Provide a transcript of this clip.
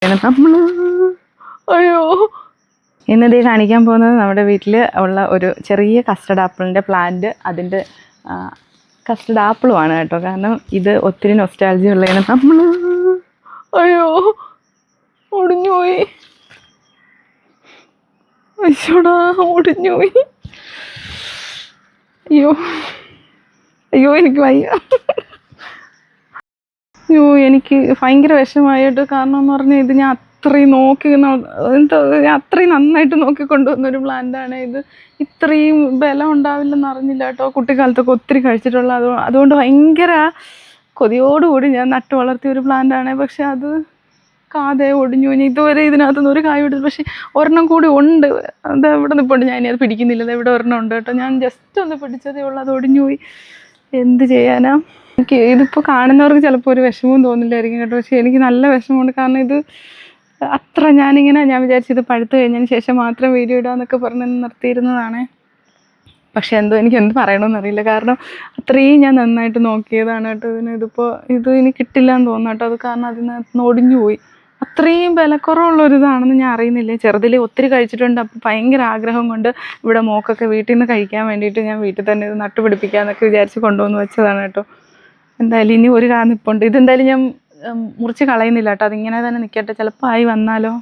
നമ്മൾ അയ്യോ ഇന്നിത് കാണിക്കാൻ പോകുന്നത് നമ്മുടെ വീട്ടിൽ ഉള്ള ഒരു ചെറിയ കസ്റ്റർഡ് ആപ്പിളിൻ്റെ പ്ലാന്റ്. അതിൻ്റെ കസ്റ്റർഡ് ആപ്പിളുമാണ് കേട്ടോ. കാരണം ഇത് ഒത്തിരി നൊസ്റ്റാൾജി ഉള്ളതാണ്. നമ്മൾ അയ്യോ ഒടിഞ്ഞുപോയി, അയ്യോടാ ഒടിഞ്ഞുപോയി. അയ്യോ അയ്യോ എനിക്ക് വയ്യ. അയ്യോ എനിക്ക് ഭയങ്കര വിഷമമായിട്ട്. കാരണം എന്ന് പറഞ്ഞാൽ ഇത് ഞാൻ അത്രയും നോക്കി എന്താ അത്രയും നന്നായിട്ട് നോക്കിക്കൊണ്ടുവന്നൊരു പ്ലാന്റാണ് ഇത്. ഇത്രയും ബലം ഉണ്ടാവില്ലെന്ന് അറിഞ്ഞില്ല കേട്ടോ. കുട്ടിക്കാലത്തൊക്കെ ഒത്തിരി കഴിച്ചിട്ടുള്ള അതുകൊണ്ട് ഭയങ്കര കൊതിയോടുകൂടി ഞാൻ നട്ടു വളർത്തിയ ഒരു പ്ലാന്റാണ്. പക്ഷെ അത് കാതെ ഒടിഞ്ഞു. ഇനി ഇതുവരെ ഇതിനകത്തുനിന്ന് ഒരു കായ് എടുത്തു. പക്ഷെ ഒരെണ്ണം കൂടി ഉണ്ട്. അത് ഇവിടെ നിൽപ്പുണ്ട്. ഞാൻ അത് പിടിക്കുന്നില്ല. അത് ഇവിടെ ഒരെണ്ണം ഉണ്ട് കേട്ടോ. ഞാൻ ജസ്റ്റ് ഒന്ന് പിടിച്ചതേ ഉള്ളൂ, അത് ഒടിഞ്ഞു പോയി. എന്ത് ചെയ്യാനാ? എനിക്ക് ഇതിപ്പോൾ കാണുന്നവർക്ക് ചിലപ്പോൾ ഒരു വിഷമവും തോന്നില്ലായിരിക്കും കേട്ടോ. പക്ഷെ എനിക്ക് നല്ല വിഷമമുണ്ട്. കാരണം ഇത് അത്ര ഞാൻ വിചാരിച്ചത് പഴുത്ത് കഴിഞ്ഞതിന് ശേഷം മാത്രം വീഡിയോ ഇടാമെന്നൊക്കെ പറഞ്ഞ് നിർത്തിയിരുന്നതാണ്. പക്ഷെ എനിക്ക് എന്ത് പറയണമെന്നറിയില്ല. കാരണം അത്രയും ഞാൻ നന്നായിട്ട് നോക്കിയതാണ് കേട്ടോ. ഇത് ഇനി കിട്ടില്ല എന്ന് തോന്നുന്നു കേട്ടോ. അത് കാരണം അതിനകത്ത് ഒടിഞ്ഞു പോയി. അത്രയും വിലക്കുറവുള്ളൊരിതാണെന്ന് ഞാൻ അറിയുന്നില്ല. ചെറുതിൽ ഒത്തിരി കഴിച്ചിട്ടുണ്ട്. അപ്പോൾ ഭയങ്കര ആഗ്രഹം കൊണ്ട് ഇവിടെ മോക്കൊക്കെ വീട്ടിൽ നിന്ന് കഴിക്കാൻ വേണ്ടിയിട്ട് ഞാൻ വീട്ടിൽ തന്നെ ഇത് നട്ടുപിടിപ്പിക്കാമെന്നൊക്കെ വിചാരിച്ച് കൊണ്ടുവന്ന് വെച്ചതാണ് കേട്ടോ. എന്തായാലും ഇനി ഒരു കാ നിൽപ്പുണ്ട്. ഇതെന്തായാലും ഞാൻ മുറിച്ച് കളയുന്നില്ല കേട്ടോ. അതിങ്ങനെ തന്നെ നിൽക്കട്ടെ. ചിലപ്പോൾ ആയി വന്നാലോ.